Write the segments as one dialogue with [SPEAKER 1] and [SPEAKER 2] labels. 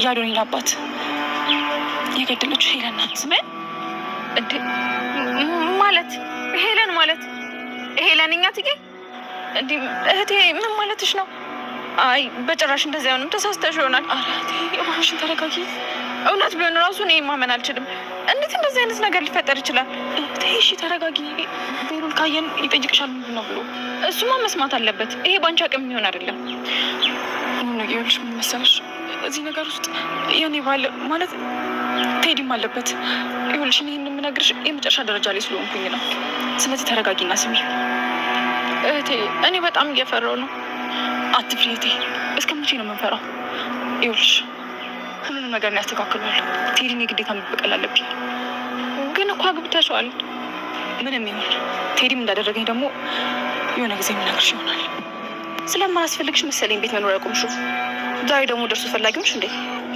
[SPEAKER 1] ያዶኒን አባት የገደለችው ሄለን ናት።
[SPEAKER 2] ምን እንዴ? ማለት ሄለን ማለት ሄለን እኛ ትጌ እንዴ? እህቴ ምን ማለትሽ ነው? አይ በጭራሽ እንደዚህ አይሆንም። ተሳስተሽ ይሆናል።
[SPEAKER 1] አራቴ እባክሽን ተረጋጊ።
[SPEAKER 2] እውነት ቢሆን ራሱ እኔ ማመን አልችልም። እንዴት እንደዚህ አይነት ነገር ሊፈጠር ይችላል?
[SPEAKER 1] እሺ ተረጋጊ። ቤሩል ካየን ይጠይቅሻል ምንድን ነው ብሎ።
[SPEAKER 2] እሱማ መስማት አለበት። ይሄ ባንቺ አቅም የሚሆን አይደለም።
[SPEAKER 1] ይኸውልሽ ምን መሰለሽ፣ እዚህ ነገር ውስጥ የኔ ባል ማለት ቴዲም አለበት። ይኸውልሽ እኔ የምነግርሽ የመጨረሻ ደረጃ ላይ ስለሆንኩኝ ነው። ስለዚህ ተረጋጊና ስሚ።
[SPEAKER 2] እህቴ እኔ በጣም እየፈራሁ ነው።
[SPEAKER 1] አትፍሪ እህቴ። እስከ መቼ ነው የምንፈራው? ይኸውልሽ ሁሉንም ነገር ያስተካክሏል። ቴዲን የግዴታ መበቀል አለብኝ።
[SPEAKER 2] ግን እኮ አግብተሽዋል።
[SPEAKER 1] ምንም ይሁን ቴዲም እንዳደረገኝ ደግሞ የሆነ ጊዜ የምነግርሽ ይሆናል። ስለማያስፈልግሽ መሰለኝ ቤት መኖር ያቆምሽው። ዛሬ ደግሞ ደርሶ ፈላጊዎች እንዴ?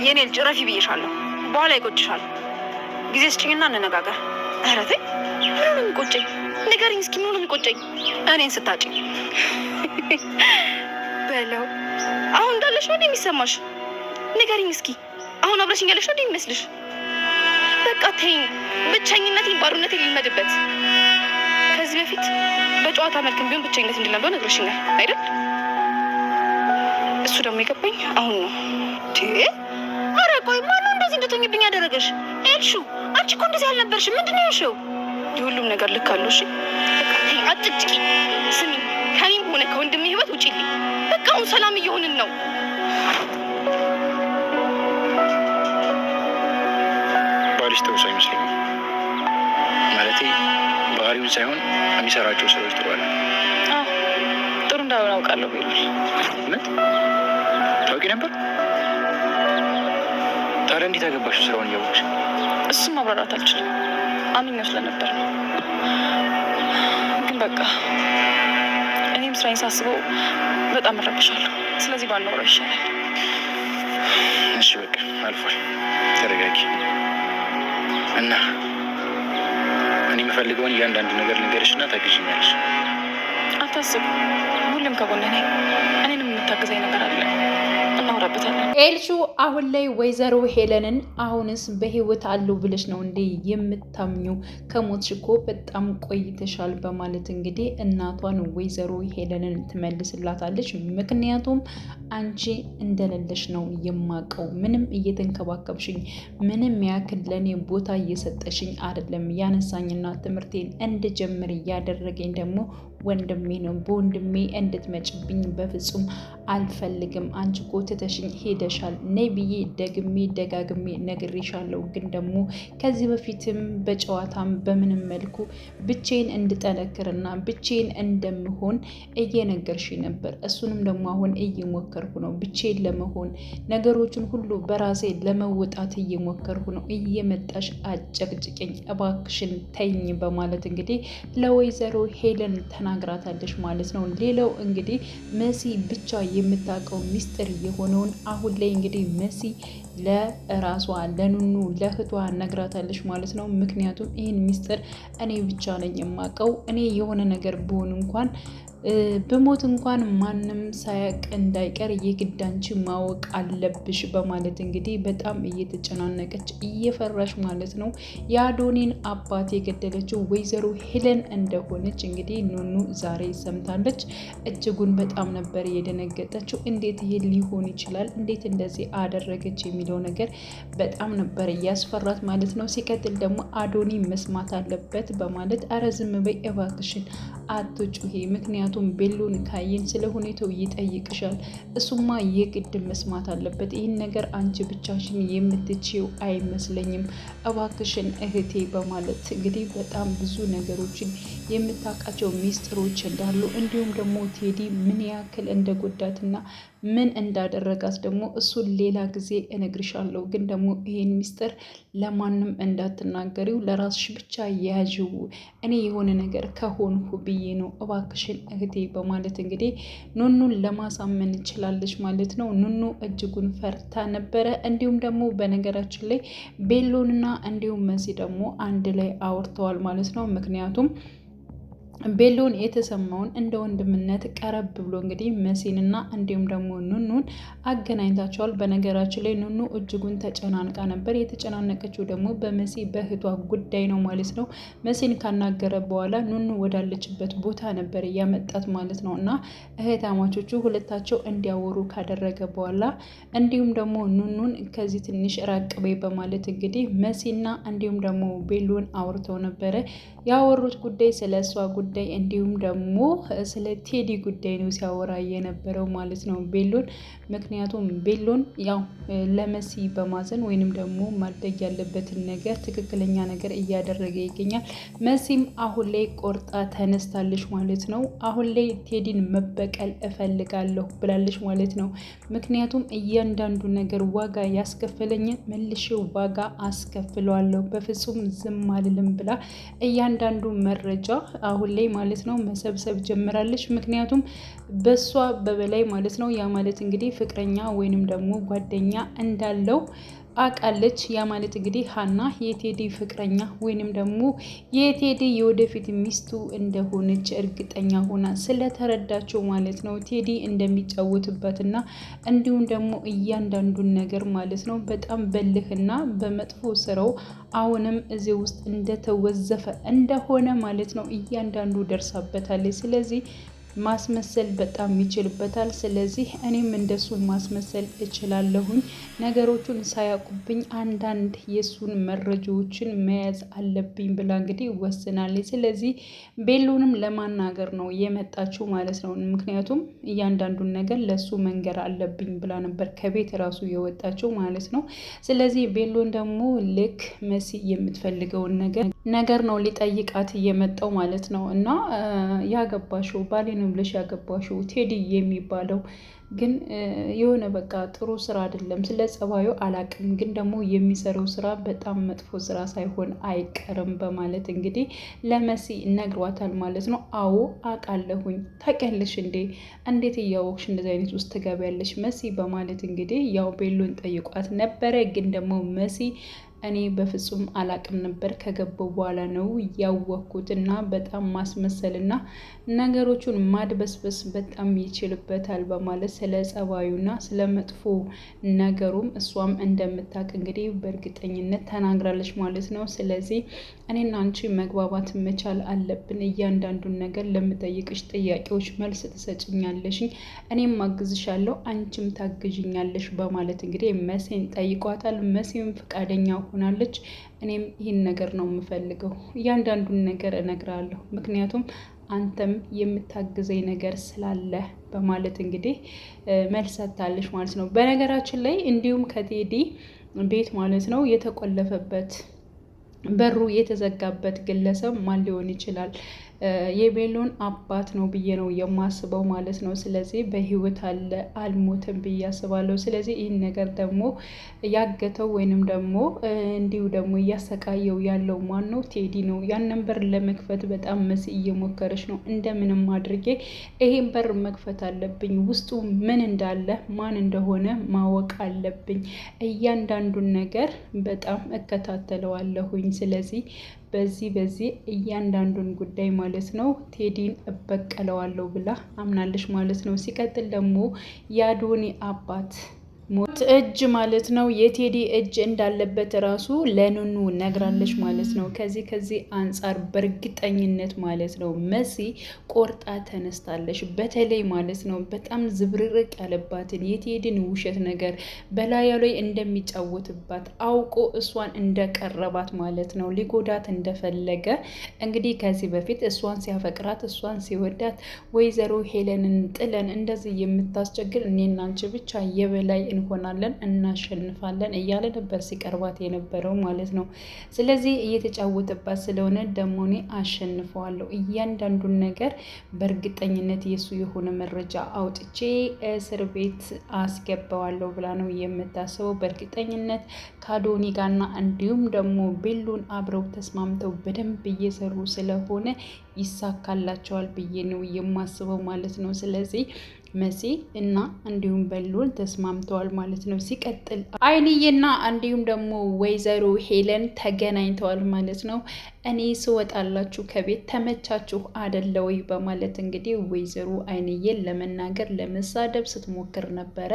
[SPEAKER 2] የኔ ልጅ ረፊ ብዬሻለሁ። በኋላ ይቆጭሻል። ጊዜ ስጭኝና እንነጋገር።
[SPEAKER 1] ኧረ ተይ። ምን ነው የሚቆጨኝ? ንገሪኝ እስኪ ምን ነው የሚቆጨኝ?
[SPEAKER 2] እኔን ስታጭ
[SPEAKER 1] በለው። አሁን እንዳለሽ ነው የሚሰማሽ? ንገሪኝ እስኪ አሁን አብረሽኝ ያለሽ ነው የሚመስልሽ? በቃ ተይኝ። ብቸኝነቴን ባሩነቴን ልመድበት። ከዚህ በፊት በጨዋታ መልክም ቢሆን ብቸኝነት እንድለምደው ነግረሽኛል አይደል? እሱ ደግሞ የገባኝ አሁን ነው።
[SPEAKER 2] ኧረ ቆይ ማነው እንደዚህ እንድትሆኝብኝ ያደረገሽ? ኤልሹ አንቺ እኮ እንደዚህ አልነበርሽም። ምንድን ነው ያልሽው?
[SPEAKER 1] የሁሉም ነገር ልክ አለው። እሺ
[SPEAKER 2] አትጭቂ። ስሚ ከኔም ሆነ ከወንድሜ ህይወት ውጪልኝ። በቃ አሁን ሰላም እየሆንን ነው።
[SPEAKER 3] ባልሽ ጥሩ ሰው አይመስለኝም። ማለቴ ባህሪውን ሳይሆን የሚሰራቸው ስራዎች ጥሩ አለ።
[SPEAKER 1] ጥሩ እንዳልሆነ አውቃለሁ። ቤሩል
[SPEAKER 3] እውነት ታውቂ ነበር? ታዲያ እንዴት አገባሽው ስራውን እያወቅሽ?
[SPEAKER 1] እሱም ማብራራት አልችልም። አምኜው ስለነበር ግን በቃ እኔም ስራዬን ሳስበው በጣም እረብሻለሁ። ስለዚህ ባናወራው ይሻላል።
[SPEAKER 3] እሺ በቃ አልፏል። ተረጋጊ እና እኔ የምፈልገውን እያንዳንዱ ነገር ልንገርሽና ታግዥኛለሽ።
[SPEAKER 1] አታስብ፣ ሁሌም ከጎንህ ነኝ። እኔንም የምታግዘኝ ነገር አለ፣ እናወራበታለን።
[SPEAKER 4] ኤልሹ አሁን ላይ ወይዘሮ ሄለንን አሁንስ በህይወት አለው ብለሽ ነው እንዴ የምታምኙ? ከሞትሽ እኮ በጣም ቆይተሻል በማለት እንግዲህ እናቷን ወይዘሮ ሄለንን ትመልስላታለች። ምክንያቱም አንቺ እንደሌለሽ ነው የማውቀው። ምንም እየተንከባከብሽኝ፣ ምንም ያክል ለእኔ ቦታ እየሰጠሽኝ አይደለም። ያነሳኝና ትምህርቴን እንድጀምር እያደረገኝ ደግሞ ወንድሜ ነው። በወንድሜ እንድትመጭብኝ በፍጹም አልፈልግም። አንቺ እኮ ትተሽኝ ሄደሻል። ነይ ብዬ ደግሜ ደጋግሜ ነግሬሻለሁ። ግን ደግሞ ከዚህ በፊትም በጨዋታም በምንም መልኩ ብቼን እንድጠነክርና ብቼን እንደምሆን እየነገርሽ ነበር። እሱንም ደግሞ አሁን እየሞከርኩ ነው። ብቼን ለመሆን ነገሮችን ሁሉ በራሴ ለመወጣት እየሞከርኩ ነው። እየመጣሽ አጨቅጭቅኝ እባክሽን ተይኝ በማለት እንግዲህ ለወይዘሮ ሄለን ተናግራታለች ማለት ነው። ሌላው እንግዲህ መሲ ብቻ የምታውቀው ሚስጥር የሆነውን አሁን ላይ እንግዲህ መሲ ለራሷ ለኑኑ ለእህቷ ነግራታለች ማለት ነው። ምክንያቱም ይህን ሚስጥር እኔ ብቻ ነኝ የማውቀው። እኔ የሆነ ነገር ብሆን እንኳን በሞት እንኳን ማንም ሳያውቅ እንዳይቀር የግድ አንቺ ማወቅ አለብሽ በማለት እንግዲህ በጣም እየተጨናነቀች እየፈራሽ ማለት ነው። የአዶኒን አባት የገደለችው ወይዘሮ ሄለን እንደሆነች እንግዲህ ኑኑ ዛሬ ሰምታለች። እጅጉን በጣም ነበር የደነገጠችው። እንዴት ይሄ ሊሆን ይችላል? እንዴት እንደዚህ አደረገች የሚለው ነገር በጣም ነበር እያስፈራት ማለት ነው። ሲቀጥል ደግሞ አዶኒ መስማት አለበት በማለት አረ ዝም በይ እባክሽን አትጩሂ፣ ምክንያቱም ቤሎን ካየን ስለ ሁኔታው ይጠይቅሻል። እሱማ የግድ መስማት አለበት። ይህን ነገር አንቺ ብቻሽን የምትችይው አይመስለኝም፣ እባክሽን እህቴ በማለት እንግዲህ በጣም ብዙ ነገሮችን የምታውቃቸው ሚስጥሮች እንዳሉ እንዲሁም ደግሞ ቴዲ ምን ያክል እንደጎዳትና ምን እንዳደረጋት ደግሞ እሱን ሌላ ጊዜ እነግርሻለሁ። ግን ደግሞ ይሄን ሚስጥር ለማንም እንዳትናገሪው፣ ለራስሽ ብቻ ያዥው። እኔ የሆነ ነገር ከሆንኩ ብዬ ነው እባክሽን እህቴ በማለት እንግዲህ ኑኑን ለማሳመን እንችላለች ማለት ነው። ኑኑ እጅጉን ፈርታ ነበረ። እንዲሁም ደግሞ በነገራችን ላይ ቤሎንና እንዲሁም መሲ ደግሞ አንድ ላይ አውርተዋል ማለት ነው። ምክንያቱም ቤሎን የተሰማውን እንደ ወንድምነት ቀረብ ብሎ እንግዲህ መሲንና እንዲሁም ደግሞ ኑኑን አገናኝታቸዋል። በነገራችን ላይ ኑኑ እጅጉን ተጨናንቃ ነበር። የተጨናነቀችው ደግሞ በመሲ በእህቷ ጉዳይ ነው ማለት ነው። መሲን ካናገረ በኋላ ኑኑ ወዳለችበት ቦታ ነበር እያመጣት ማለት ነው። እና እህታማቾቹ ሁለታቸው እንዲያወሩ ካደረገ በኋላ እንዲሁም ደግሞ ኑኑን ከዚህ ትንሽ ራቅ በይ በማለት እንግዲህ መሲና እንዲሁም ደግሞ ቤሎን አውርተው ነበረ። ያወሩት ጉዳይ ስለ እሷ ጉዳይ እንዲሁም ደግሞ ስለ ቴዲ ጉዳይ ነው ሲያወራ የነበረው ማለት ነው ቤሎን። ምክንያቱም ቤሎን ያው ለመሲ በማዘን ወይንም ደግሞ ማድረግ ያለበትን ነገር ትክክለኛ ነገር እያደረገ ይገኛል። መሲም አሁን ላይ ቆርጣ ተነስታለች ማለት ነው። አሁን ላይ ቴዲን መበቀል እፈልጋለሁ ብላለች ማለት ነው። ምክንያቱም እያንዳንዱ ነገር ዋጋ ያስከፈለኝን መልሼ ዋጋ አስከፍለዋለሁ፣ በፍጹም ዝም አልልም ብላ እያንዳንዱ መረጃ አሁን ላይ ማለት ነው መሰብሰብ ጀምራለች። ምክንያቱም በሷ በበላይ ማለት ነው ያ ማለት እንግዲህ ፍቅረኛ ወይንም ደግሞ ጓደኛ እንዳለው አውቃለች። ያ ማለት እንግዲህ ሀና የቴዲ ፍቅረኛ ወይንም ደግሞ የቴዲ የወደፊት ሚስቱ እንደሆነች እርግጠኛ ሆና ስለተረዳችው ማለት ነው ቴዲ እንደሚጫወትበትና እንዲሁም ደግሞ እያንዳንዱን ነገር ማለት ነው በጣም በልህና በመጥፎ ስራው አሁንም እዚህ ውስጥ እንደተወዘፈ እንደሆነ ማለት ነው እያንዳንዱ ደርሳበታለች። ስለዚህ ማስመሰል በጣም ይችልበታል። ስለዚህ እኔም እንደሱ ማስመሰል እችላለሁኝ፣ ነገሮቹን ሳያውቁብኝ አንዳንድ የሱን መረጃዎችን መያዝ አለብኝ ብላ እንግዲህ ወስናለች። ስለዚህ ቤሎንም ለማናገር ነው የመጣችው ማለት ነው። ምክንያቱም እያንዳንዱን ነገር ለሱ መንገር አለብኝ ብላ ነበር ከቤት ራሱ የወጣችው ማለት ነው። ስለዚህ ቤሎን ደግሞ ልክ መሲ የምትፈልገውን ነገር ነው ሊጠይቃት የመጣው ማለት ነው። እና ያገባሽው ባሌ ነው ብለሽ ያገባሽው ቴዲ የሚባለው ግን የሆነ በቃ ጥሩ ስራ አይደለም። ስለ ጸባዩ አላቅም፣ ግን ደግሞ የሚሰራው ስራ በጣም መጥፎ ስራ ሳይሆን አይቀርም በማለት እንግዲህ ለመሲ ነግሯታል ማለት ነው። አዎ አውቃለሁኝ። ታውቂያለሽ እንዴ? እንዴት እያወቅሽ እንደዚህ አይነት ውስጥ ትገቢያለሽ መሲ? በማለት እንግዲህ ያው ቤሎን ጠይቋት ነበረ። ግን ደግሞ መሲ እኔ በፍጹም አላቅም ነበር፣ ከገባው በኋላ ነው ያወቅኩት እና በጣም ማስመሰልና ነገሮቹን ማድበስበስ በጣም ይችልበታል በማለት ስለ ጸባዩና ስለ መጥፎ ነገሩም እሷም እንደምታውቅ እንግዲህ በእርግጠኝነት ተናግራለች ማለት ነው። ስለዚህ እኔና አንቺ መግባባት መቻል አለብን። እያንዳንዱን ነገር ለምጠይቅሽ ጥያቄዎች መልስ ትሰጭኛለሽ፣ እኔም አግዝሻለሁ፣ አንቺም ታግዥኛለሽ በማለት እንግዲህ መሲን ጠይቋታል። መሲም ፈቃደኛ ሆናለች። እኔም ይህን ነገር ነው የምፈልገው፣ እያንዳንዱን ነገር እነግራለሁ፣ ምክንያቱም አንተም የምታግዘኝ ነገር ስላለ በማለት እንግዲህ መልስ ሰጥታለች ማለት ነው። በነገራችን ላይ እንዲሁም ከቴዲ ቤት ማለት ነው የተቆለፈበት በሩ የተዘጋበት ግለሰብ ማን ሊሆን ይችላል? የቤሎን አባት ነው ብዬ ነው የማስበው ማለት ነው። ስለዚህ በህይወት አለ አልሞትም ብዬ አስባለሁ። ስለዚህ ይህን ነገር ደግሞ ያገተው ወይንም ደግሞ እንዲሁ ደግሞ እያሰቃየው ያለው ማን ነው? ቴዲ ነው። ያንን በር ለመክፈት በጣም መሲ እየሞከረች ነው። እንደምንም አድርጌ ይሄን በር መክፈት አለብኝ፣ ውስጡ ምን እንዳለ ማን እንደሆነ ማወቅ አለብኝ፣ እያንዳንዱን ነገር በጣም እከታተለዋለሁኝ። ስለዚህ በዚህ እያንዳንዱን ጉዳይ ማለት ነው ቴዲን እበቀለዋለሁ ብላ አምናለች ማለት ነው። ሲቀጥል ደግሞ የአዶኒ አባት ሞት እጅ ማለት ነው የቴዲ እጅ እንዳለበት ራሱ ለኑኑ ነግራለች ማለት ነው። ከዚህ አንጻር በእርግጠኝነት ማለት ነው መሲ ቆርጣ ተነስታለች። በተለይ ማለት ነው በጣም ዝብርርቅ ያለባትን የቴዲን ውሸት ነገር በላዩ ላይ እንደሚጫወትባት አውቆ እሷን እንደቀረባት ማለት ነው ሊጎዳት እንደፈለገ እንግዲህ ከዚህ በፊት እሷን ሲያፈቅራት እሷን ሲወዳት ወይዘሮ ሄለንን ጥለን እንደዚህ የምታስቸግር እኔና አንቺ ብቻ የበላይ እንሆናለን እናሸንፋለን እያለ ነበር ሲቀርባት የነበረው ማለት ነው። ስለዚህ እየተጫወተባት ስለሆነ ደግሞ እኔ አሸንፈዋለሁ፣ እያንዳንዱን ነገር በእርግጠኝነት የሱ የሆነ መረጃ አውጥቼ እስር ቤት አስገባዋለሁ ብላ ነው የምታስበው። በእርግጠኝነት ከአዶኒ ጋርና እንዲሁም ደግሞ ቤሎን አብረው ተስማምተው በደንብ እየሰሩ ስለሆነ ይሳካላቸዋል ብዬ ነው የማስበው ማለት ነው። ስለዚህ መሲ እና እንዲሁም ቤሎን ተስማምተዋል ማለት ነው። ሲቀጥል አይንዬና እንዲሁም ደግሞ ወይዘሮ ሄለን ተገናኝተዋል ማለት ነው። እኔ ስወጣላችሁ ከቤት ተመቻችሁ አደለ ወይ በማለት እንግዲህ ወይዘሮ አይንዬን ለመናገር ለመሳደብ ስትሞክር ነበረ።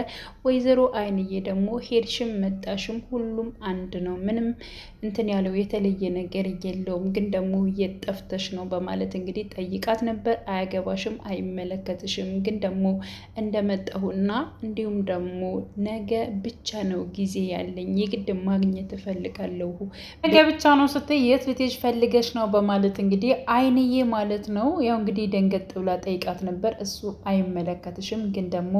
[SPEAKER 4] ወይዘሮ አይንዬ ደግሞ ሄድሽም መጣሽም ሁሉም አንድ ነው፣ ምንም እንትን ያለው የተለየ ነገር የለውም፣ ግን ደግሞ እየጠፍተሽ ነው በማለት እንግዲህ ጠይቃት ነበር። አያገባሽም፣ አይመለከትሽም፣ ግን ደግሞ እንደመጣሁና እንዲሁም ደግሞ ነገ ብቻ ነው ጊዜ ያለኝ፣ የግድ ማግኘት እፈልጋለሁ። ነገ ብቻ ነው ስትይ የት ልትሄጂ ፈልገሽ ነው በማለት እንግዲህ አይንዬ ማለት ነው ያው እንግዲህ ደንገጥ ብላ ጠይቃት ነበር። እሱ አይመለከትሽም፣ ግን ደግሞ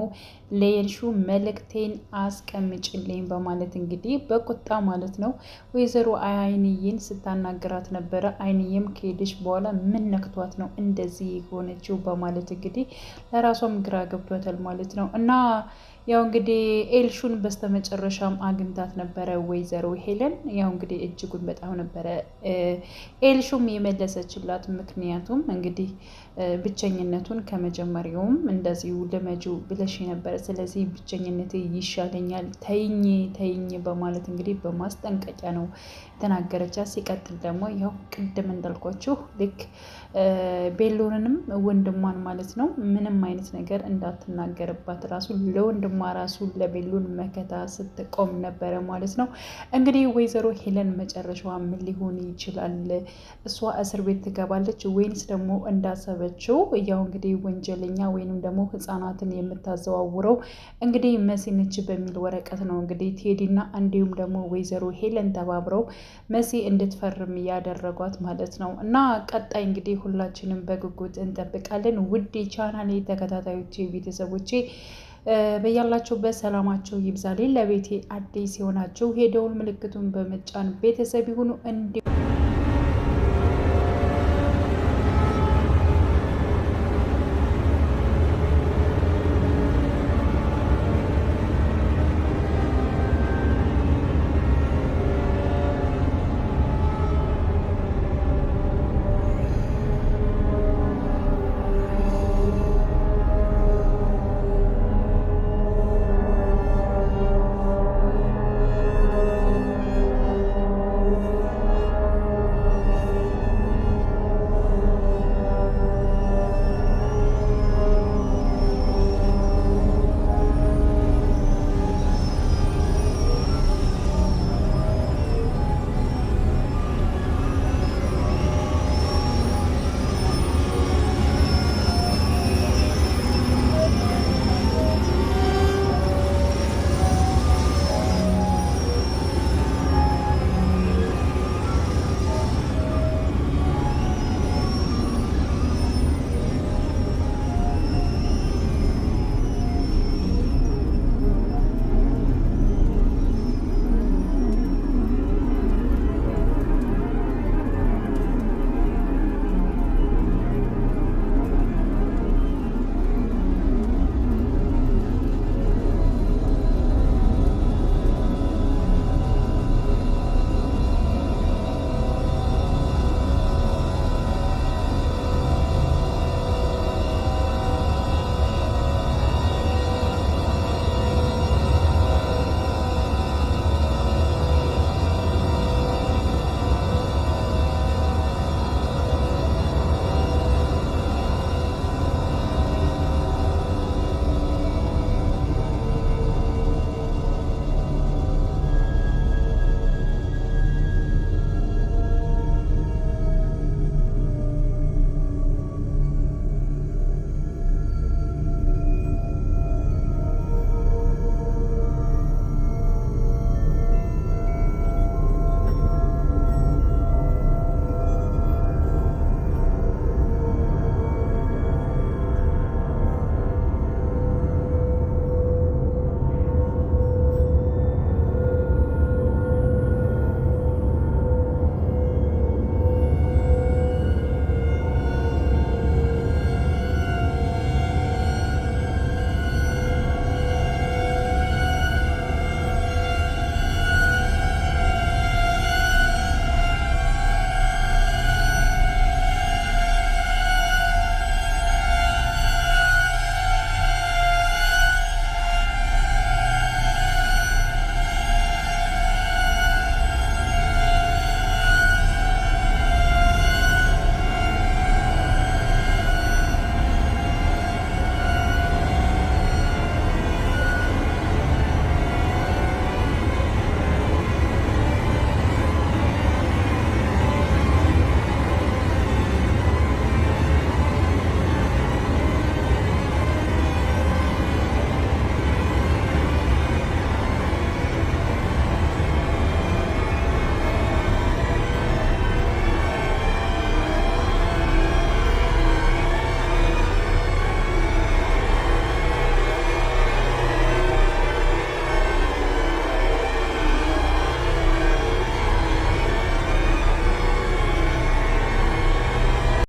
[SPEAKER 4] ለየልሹ መልእክቴን አስቀምጭልኝ በማለት እንግዲህ በቁጣ ማለት ነው ወይዘሮ አይንዬን ስታናግራት ነበረ። አይንዬም ከሄደች በኋላ ምን ነክቷት ነው እንደዚህ የሆነችው በማለት እንግዲህ ለራሷም ግራ ገብቷታል ማለት ነው። እና ያው እንግዲህ ኤልሹን በስተመጨረሻም አግኝታት ነበረ ወይዘሮ ሄለን። ያው እንግዲህ እጅጉን በጣም ነበረ ኤልሹም የመለሰችላት። ምክንያቱም እንግዲህ ብቸኝነቱን ከመጀመሪያውም እንደዚሁ ልመጂው ብለሽ ነበረ፣ ስለዚህ ብቸኝነት ይሻለኛል፣ ተይኝ በማለት እንግዲህ በማስጠንቀቂያ ነው ተናገረቻት። ሲቀጥል ደግሞ ያው ቅድም እንዳልኳችሁ ልክ ቤሎንንም ወንድሟን ማለት ነው ምንም አይነት ነገር እንዳትናገርባት ራሱ ለወንድሟ ራሱ ለቤሎን መከታ ስትቆም ነበረ ማለት ነው። እንግዲህ ወይዘሮ ሄለን መጨረሻዋ ምን ሊሆን ይችላል? እሷ እስር ቤት ትገባለች ወይንስ ደግሞ እንዳሰበችው ያው እንግዲህ ወንጀለኛ ወይንም ደግሞ ህፃናትን የምታዘዋውረው እንግዲህ መሲ ነች በሚል ወረቀት ነው እንግዲህ ቴዲና እንዲሁም ደግሞ ወይዘሮ ሄለን ተባብረው መሲ እንድትፈርም ያደረጓት ማለት ነው። እና ቀጣይ እንግዲህ ሁላችንም በጉጉት እንጠብቃለን። ውድ ቻናሌ ተከታታዮቼ ቤተሰቦቼ በያላችሁበት ሰላማቸው ይብዛልኝ። ለቤቴ አዲስ የሆናችሁ የደውል ምልክቱን በመጫን ቤተሰብ ይሁኑ።